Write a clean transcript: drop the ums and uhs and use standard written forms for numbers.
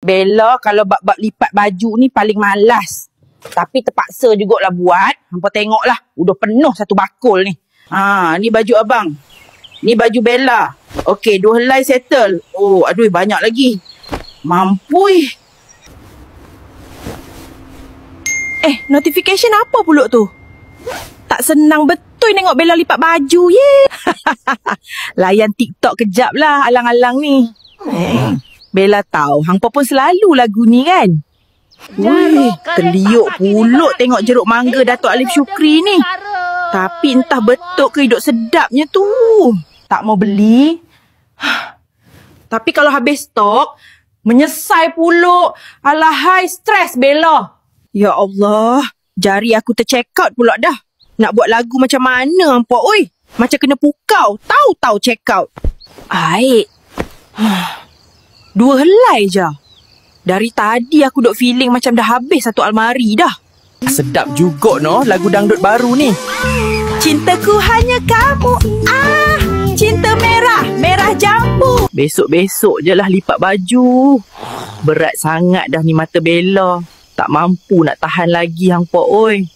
Bella kalau bab-bab lipat baju ni paling malas. Tapi terpaksa jugalah buat. Hampa tengoklah, udah penuh satu bakul ni. Ni baju abang. Ni baju Bella. Okey, 2 helai settle. Oh, aduh banyak lagi. Mampui. Notification apa pula tu? Tak senang betul tengok Bella lipat baju, ye. Layan TikTok kejap lah alang-alang ni. Bella tahu, hangpa pun selalu lagu ni kan? Wih, terliuk puluk tengok jeruk mangga Datuk Alif Syukri ni. Tapi entah betul ke hidup sedapnya tu. Tak mau beli. Tapi kalau habis stok, menyesal puluk. Alahai, stres Bella. Ya Allah, jari aku tercheck out pula dah. Nak buat lagu macam mana, Ampok? Oi, macam kena pukau. Tahu-tahu check out. Aik. 2 helai je. Dari tadi aku duk feeling macam dah habis satu almari dah. Sedap juga no lagu dangdut baru ni. Cintaku hanya kamu. Cinta merah, merah jambu. Besok-besok je lah lipat baju. Berat sangat dah ni mata Bella. Tak mampu nak tahan lagi, Hang Pok, oi.